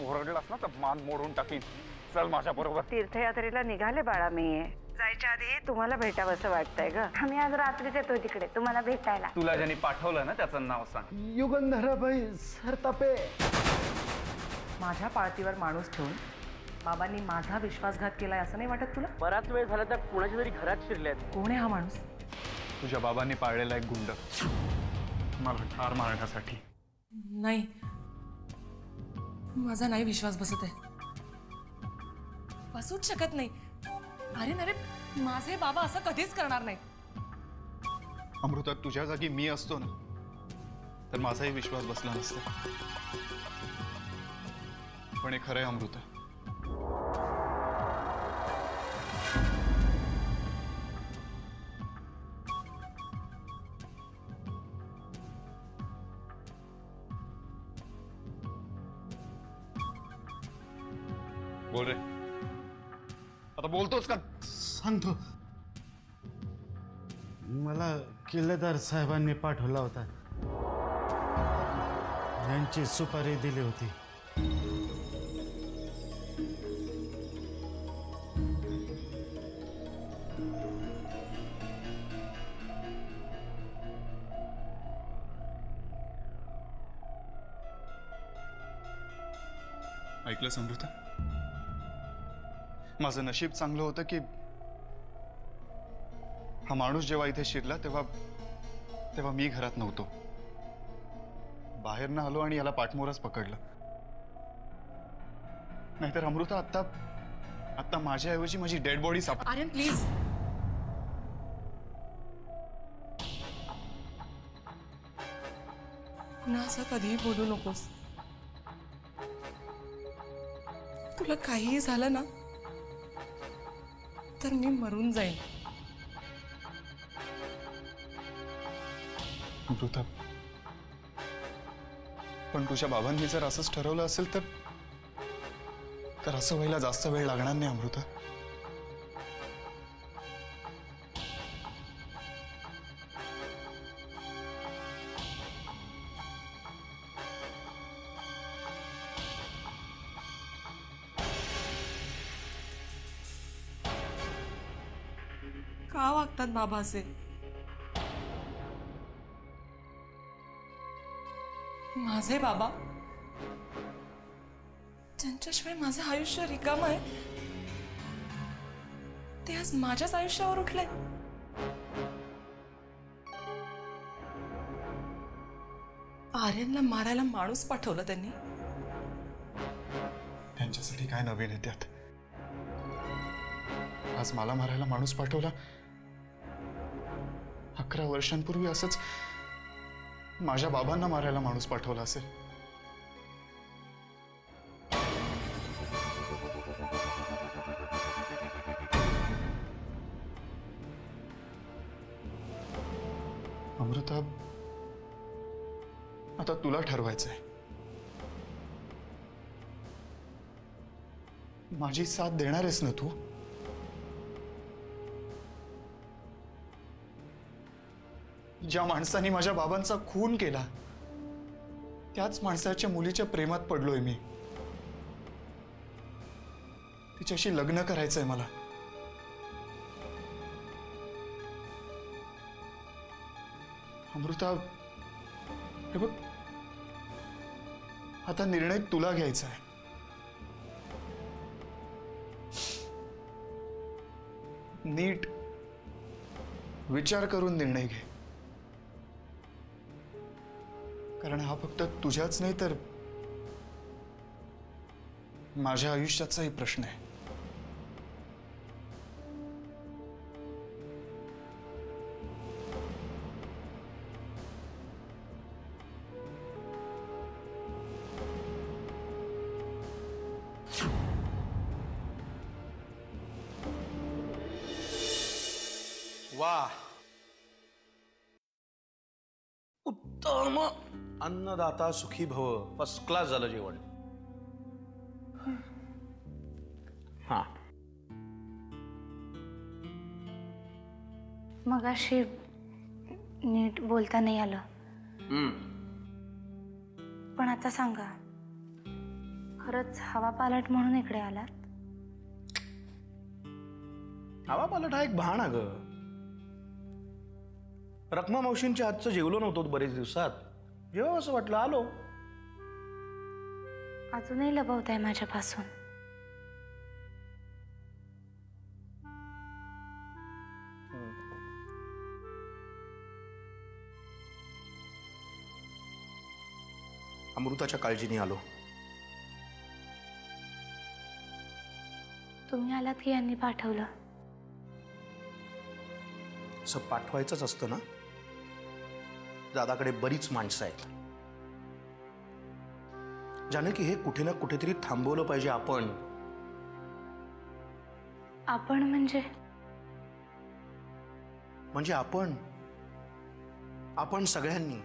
ओरडलास ना तर मान मोडून टाकीन. चल माझ्या बरोबर. तीर्थयात्रेला निघाले बाळा मी. जायच्या आधी तुम्हाला भेटावंसं वाटतंय ग. आम्ही आज रात्रीच येतोय तिकडे तुम्हाला भेटायला. तुला ज्यांनी पाठवलं ना त्याचं नाव सांग. युगंधराबाई सरतापे. माझ्या पाळतीवर माणूस ठेवून बाबांनी माझा विश्वासघात केलाय असं नाही वाटत तुला? बराच वेळ झाला तर कुणाच्या तरी घरात शिरलेत. कोण आहे हा माणूस? तुझ्या बाबांनी पाळलेला एक गुंड, मला ठार मारण्यासाठी. नाही, माझा नाही विश्वास बसत आहे. बसूच शकत नाही. अरे माझे बाबा असं कधीच करणार नाही. अमृता, तुझ्या जागी मी असतो ना तर माझाही विश्वास बसला नसता. पण हे खरंय अमृता, बोल रे. आता बोलतोस का? सांगतो. मला किल्लेदार साहेबांनी पाठवला होता. यांची सुपारी दिली होती. ऐकलंस अमृता? माझं नशीब चांगलं होतं की हा माणूस जेव्हा इथे शिरला तेव्हा मी घरात नव्हतो. बाहेरनं आलो आणि याला पाठमोरच पकडलं. नाहीतर अमृता आता माझ्याऐवजी माझी डेड बॉडी साप. आर्यन प्लीज. पुन्हा असं कधीही बोलू नकोस. तुला काहीही झालं ना तर मी मरून जाईन. अमृता, पण तुझ्या बाबांनी जर असंच ठरवलं असेल तर असं व्हायला जास्त वेळ लागणार नाही अमृता. का वागतात बाबा असे? माझे बाबा ज्यांच्याशिवाय माझं आयुष्य रिकाम आहे ते आज माझ्याच आयुष्यावर उठले. आर्यनला मारायला माणूस पाठवलं त्यांनी. त्यांच्यासाठी काय नवीन आहे त्यात? आज मला मारायला माणूस पाठवला. 11 वर्षांपूर्वी असंच माझ्या बाबांना मारायला माणूस पाठवला असेल. अमृता, आता तुला ठरवायचंय. माझी साथ देणार आहेस ना तू? ज्या माणसाने माझ्या बाबांचा खून केला त्याच माणसाच्या मुलीच्या प्रेमात पडलोय मी. तिच्याशी लग्न करायचंय मला. अमृता, हे बघ, आता निर्णय तुला घ्यायचा आहे. नीट विचार करून निर्णय घे. कारण हा फक्त तुझ्याच नाही तर माझ्या आयुष्याचाही प्रश्न आहे. वाह, उत्तम. अन्नदाता सुखी भव. फर्स्ट क्लास झालं जेवण. हा, मगाशी नीट बोलता नाही आलं. पण आता सांगा, खरंच हवा पालट म्हणून इकडे आलात? हवा पालट हा एक बहाणा ग. रखमा मावशींच्या हातचं जेवलो नव्हतो बरेच दिवसात. जेव्हा असं वाटलं आलो. अजूनही लपवताय माझ्यापासून? अमृताच्या काळजीने आलो. तुम्ही आलात की यांनी पाठवलं? असं पाठवायचंच असतं ना. दादाकडे बरीच माणसं आहेत. जानकी, हे कुठे ना कुठेतरी थांबवलं पाहिजे आपण. आपण म्हणजे? म्हणजे आपण सगळ्यांनी.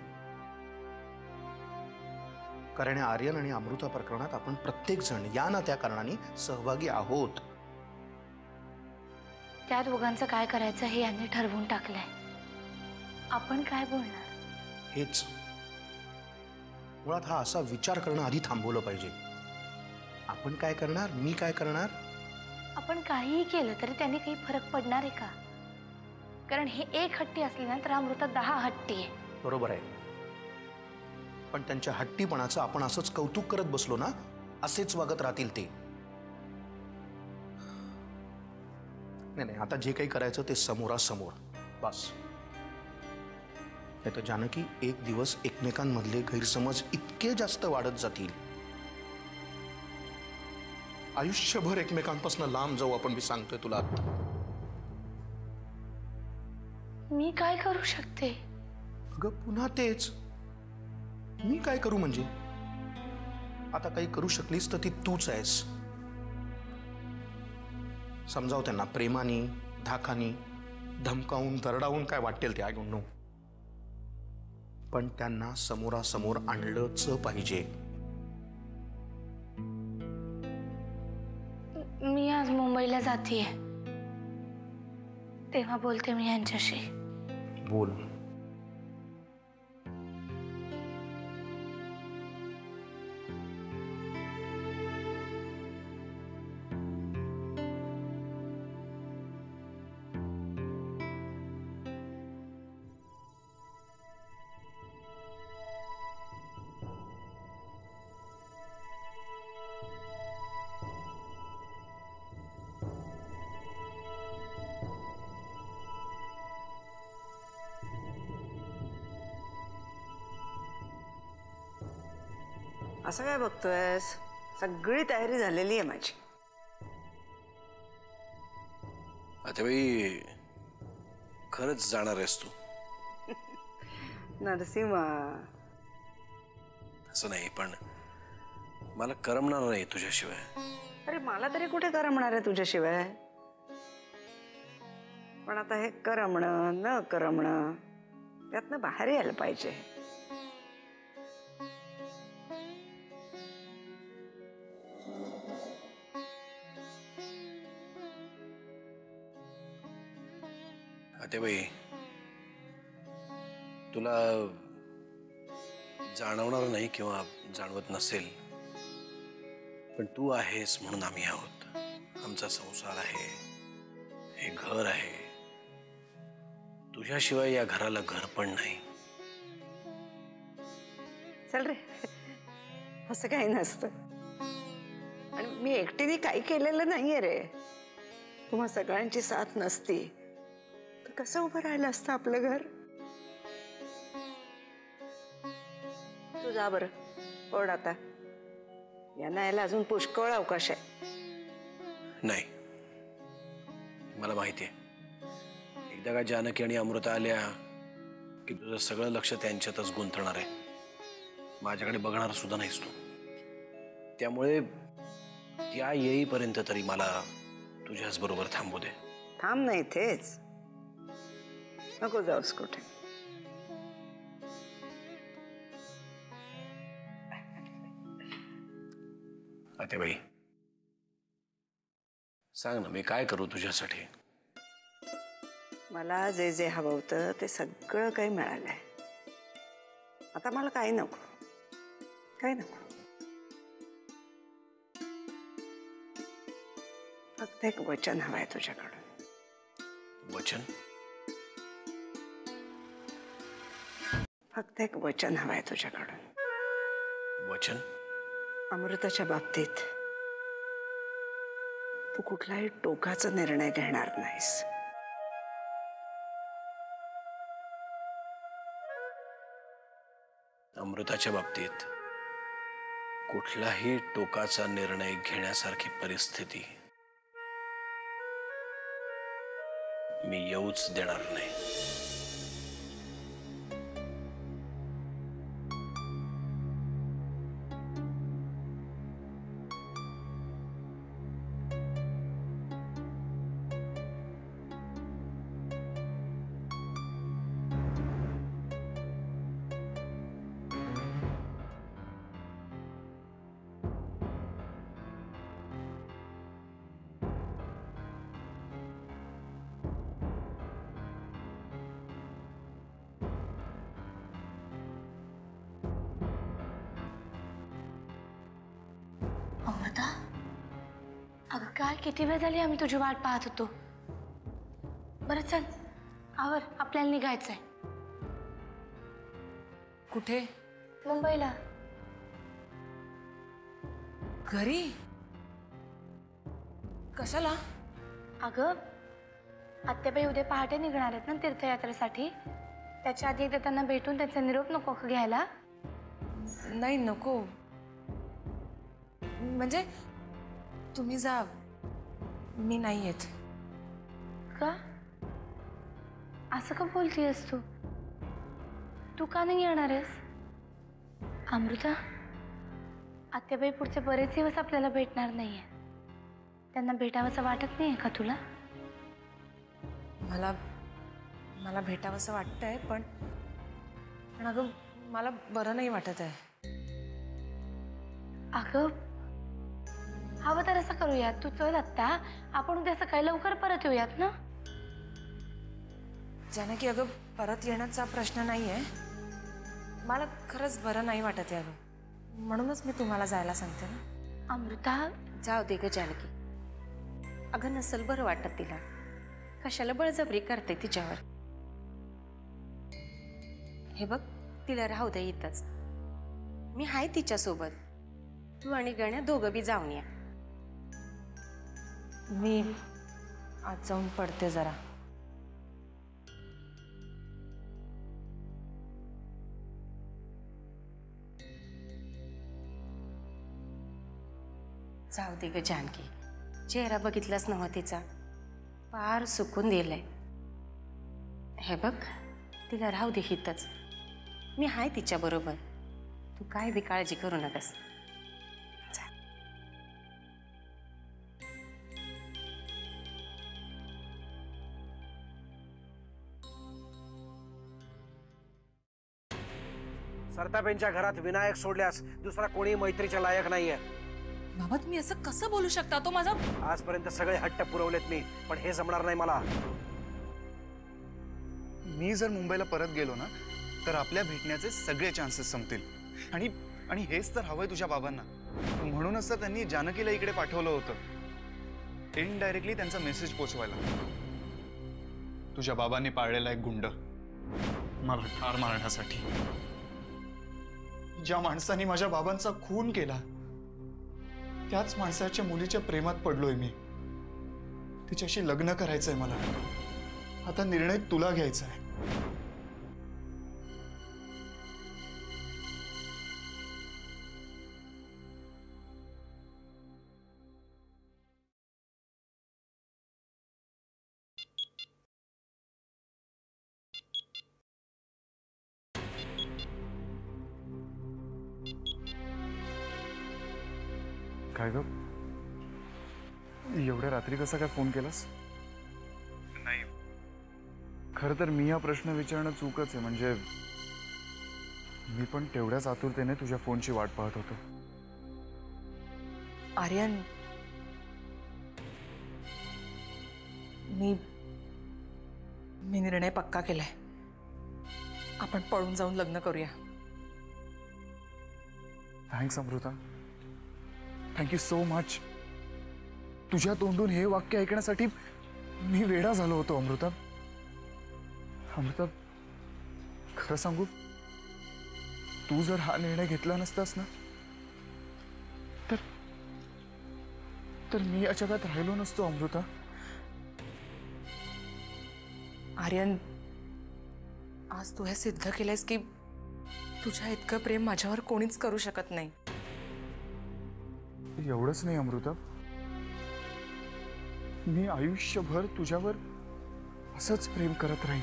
कारण या आर्यन आणि अमृता प्रकरणात आपण प्रत्येक जण या ना त्या कारणाने सहभागी आहोत. त्या दोघांचं काय करायचं हे यांनी ठरवून टाकलंय. आपण काय बोलणार? हेच मुळात हा असा विचार करणं आधी थांबवलं पाहिजे. आपण काय करणार, मी काय करणार. आपण काहीही केलं तरी त्यांनी काही फरक पडणार आहे का? कारण हे एक हट्टी असले ना तर अमृता 10 हट्टी आहे. बरोबर आहे. पण त्यांच्या हट्टीपणाचं आपण असंच कौतुक करत बसलो ना, असेच वागत राहतील ते. नाही, आता जे काही करायचं ते समोरासमोर बस. नाही तर जानकी, एक दिवस एकमेकांमधले गैरसमज इतके जास्त वाढत जातील. आयुष्यभर एकमेकांपासून लांब जाऊ आपण. मी सांगतोय तुला. मी काय करू शकते? अगं पुन्हा तेच. मी काय करू म्हणजे? आता काही करू शकलीस तर ती तूच आहेस. समजाव त्यांना प्रेमाने, धाकानी, धमकावून, दरडावून, काय वाटेल ते. I don't know. पण त्यांना समोरासमोर आणलंच पाहिजे. मी आज मुंबईला जातीये, तेव्हा बोलते मी यांच्याशी. बोल. असं काय बघतोयस? सगळी तयारी झालेली आहे माझी. आत्याबाई, खरंच जाणार आहेस तू? नरसिंहा, असं नाही, पण मला करमणार नाही तुझ्याशिवाय. अरे मला तरी कुठे करमणार आहे तुझ्याशिवाय. पण आता हे करमणं न करमणं त्यातनं बाहेर यायला पाहिजे. आत्याबाई, तुला जाणवणार नाही किंवा जाणवत नसेल, पण तू आहेस म्हणून आम्ही आहोत. आमचा संसार आहे, हे घर आहे. तुझ्याशिवाय या घराला घर पण नाही. चल रे, असं काही नसतं. आणि मी एकटीने काही केलेलं नाहीये रे. तुम्हा सगळ्यांची साथ नसती तर कसं उभं राहिलं असतं आपलं घर. तू जा बरं, पड आता. यांना यायला अजून पुष्कळ अवकाश आहे. नाही, मला माहिती आहे. एकदा का जानकी आणि अमृता आल्या की तुझं सगळं लक्ष त्यांच्यातच गुंतणार आहे. माझ्याकडे बघणार सुद्धा नाहीस तू. त्यामुळे त्या येईपर्यंत तरी मला तुझ्याच बरोबर थांबू दे. थांब नाही इथेच, नको जाऊस कुठे. आत्याबाई, सांग ना, मी काय करू तुझ्यासाठी? मला जे जे हवं होतं ते सगळं काही मिळालंय. आता मला काही नको, काही नको. फक्त एक वचन हवंय तुझ्याकडून. वचन? फक्त एक वचन हवंय तुझ्याकडून. वचन? अमृताच्या बाबतीत तू कुठलाही टोकाचा निर्णय घेणार नाहीस. अमृताच्या बाबतीत कुठलाही टोकाचा निर्णय घेण्यासारखी परिस्थिती मी येऊच देणार नाही. अमृता, अगं काय किती वेळ झाली आम्ही तुझी वाट पाहत होतो. बरं चल आवर, आपल्याला निघायचंय. कुठे? मुंबईला. घरी? कशाला? अगं आत्याबाई उद्या पहाटे निघणार आहेत ना तीर्थयात्रेसाठी. त्याच्या आधी एकदा त्यांना भेटून त्यांचा निरोप नको का घ्यायला? नाही नको. म्हणजे तुम्ही जा, मी नाही येत. का असं का बोलतीयस तू? तू का नाही येणार आहेस? अमृता, आत्याबाई पुढचे बरेच दिवस आपल्याला भेटणार नाहीये. त्यांना भेटावंसं वाटत नाहीये का तुला? मला भेटावंसं वाटतंय, पण अगं मला बरं नाही वाटत आहे. अगं हवं तर असं करूयात, तू चल आत्ता, आपण उद्या सकाळी लवकर परत येऊयात ना. जानकी अगं परत येण्याचा प्रश्न नाहीये. मला खरंच बरं नाही वाटत आहे अगं, म्हणूनच मी तुम्हाला जायला सांगते ना. अमृता जाऊ दे ग जानकी. अगं नसल बरं वाटत तिला, कशाला बळजबरी करते तिच्यावर. हे बघ तिला राहू दे इथंच, मी हाय तिच्यासोबत. तू आणि गण्या दोघं बी जाऊन या. मी आज जाऊन पडते जरा. जाऊ दे ग जानकी, चेहरा बघितलाच नव्हा तिचा, फार सुकून दिलंय. हे बघ तिला राहू दे हितच, मी हाय तिच्या बरोबर. तू काय बी काळजी करू नकस. सरतापेंच्या घरात विनायक सोडल्यास दुसरा कोणी मैत्रीच्या लायक नाहीये. बाबा तुम्ही असं कसं बोलू शकता? तो माझा आजपर्यंत सगळे हट्ट पुरवलेत मी, पण हे जमणार नाही मला. मी जर मुंबईला परत गेलो ना तर आपल्या भेटण्याचे सगळे चान्सेस संपतील. आणि हेच तर हवंय तुझ्या बाबांना. म्हणूनच तर त्यांनी जानकीला इकडे पाठवलं होतं, इनडायरेक्टली त्यांचा मेसेज पोचवायला. तुझ्या बाबांनी पाळलेला एक गुंड मला ठार मारण्यासाठी. ज्या माणसाने माझ्या बाबांचा खून केला त्याच माणसाच्या मुलीच्या प्रेमात पडलोय मी. तिच्याशी लग्न करायचंय मला. आता निर्णय तुला घ्यायचा आहे. काय ग, एवढ्या रात्री कसा काय फोन केलास? नाही, खरं तर मी हा प्रश्न विचारणं चूकच आहे. म्हणजे मी पण तेवढ्याच आतुरतेने तुझ्या फोनची वाट पाहत होतो. आर्यन, मी निर्णय पक्का केलाय. आपण पळून जाऊन लग्न करूया. Thanks Amruta, thank you so much. तुझ्या तोंडून हे वाक्य ऐकण्यासाठी मी वेडा झालो होतो अमृता. अमृता, खरं सांगू, तू जर हा निर्णय घेतला नसतास ना तर मी या जगात राहिलो नसतो अमृता. आर्यन, आज तू हे सिद्ध केलंयस की तुझ्या इतकं प्रेम माझ्यावर कोणीच करू शकत नाही. एवढंच नाही अमृता, मी आयुष्यभर तुझ्यावर असंच प्रेम करत राहीन.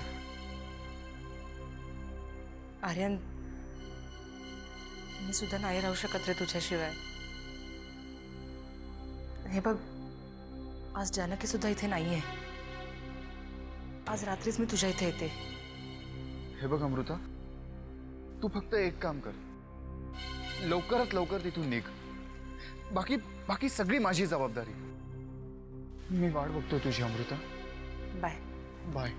आर्यन, मी सुद्धा नाही राहू शकत रे तुझ्याशिवाय. हे बघ, आज जानकी सुद्धा इथे नाहीये. आज रात्रीच मी तुझ्या इथे येते. हे बघ अमृता, तू फक्त एक काम कर, लवकरात लवकर तिथून निघ. बाकी सगळी माझी जबाबदारी. मी वाट बघतोय तुझी अमृता. Bye bye.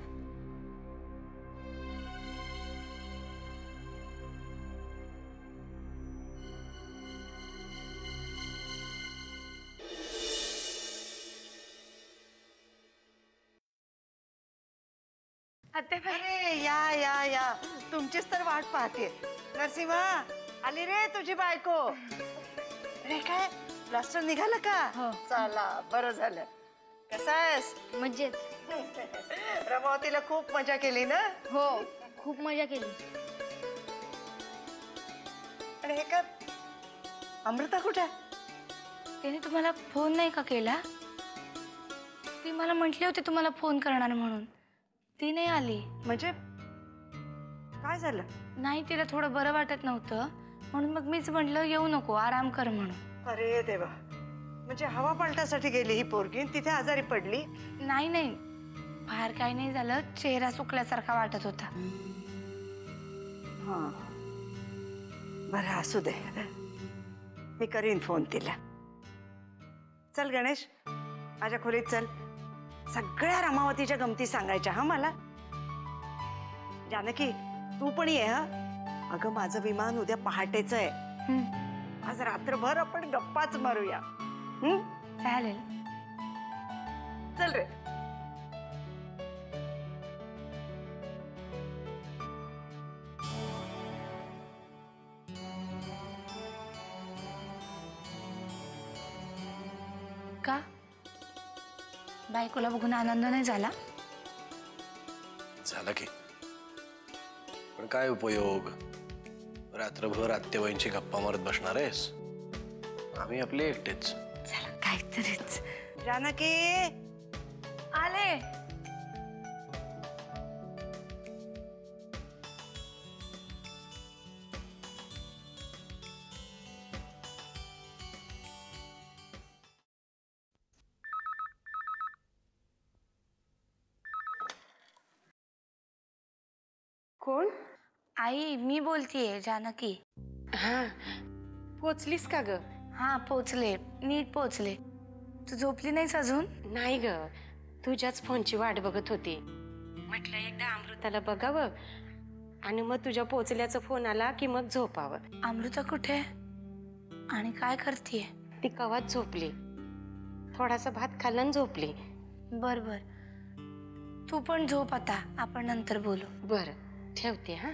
अरे या या या, तुमचीच तर वाट पाहते. नरसिंहा, आली रे तुझी बायको. अरे काय, प्लास्टर निघालं का? हो. चला, बरं झालं. कसा आहेस? मजेत. रमावतीला खूप मजा केली ना? हो, खूप मजा केली. आणि हे काय, अमृता कुठे? तिने तुम्हाला फोन नाही का केला? ती मला म्हटली होती तुम्हाला फोन करणार म्हणून. ती नाही आली. म्हणजे काय झालं? नाही, तिला थोडं बरं वाटत नव्हतं म्हणून मग मीच म्हटलं येऊ नको, आराम कर म्हणून. अरे देवा, म्हणजे हवा पालटासाठी गेली ही पोरगी, तिथे आजारी पडली? नाही नाही, फार काही नाही झालं, चेहरा सुकल्यासारखा वाटत होता. हा, बरं असू दे, मी करीन फोन तिला. चल गणेश, माझ्या खोलीत चल. सगळ्या रमावतीच्या गमती सांगायच्या हा मला. जानकी, तू पण ये हा. अगं, माझं विमान उद्या पहाटेच आहे. आज रात्रभर आपण गप्पाच मारूया. चालेल. चल रे. का बायकोला बघून आनंद नाही झाला? झाला की, पण काय उपयोग? रात्रभर आत्याबाईंची गप्पा मारत बसणार आहेस? आम्ही आपले एकटेच. चला, काहीतरीच. जानकी, आले. कोण? आई, मी बोलतीये, जानकी. हा, पोचलीस का ग? हा, पोचले, नीट पोचले. तू झोपली नाहीस अजून? नाही ग, तुझ्याच फोनची वाट बघत होती. म्हटलं एकदा अमृताला बघावं आणि मग तुझ्या पोचल्याचा फोन आला की मग झोपावं. अमृता कुठे आणि काय करतीये? ती कवाच झोपली. थोडासा भात खाल्ला आणि झोपली. बर बर, तू पण झोप आता, आपण नंतर बोलू. बरं, ठेवते हा.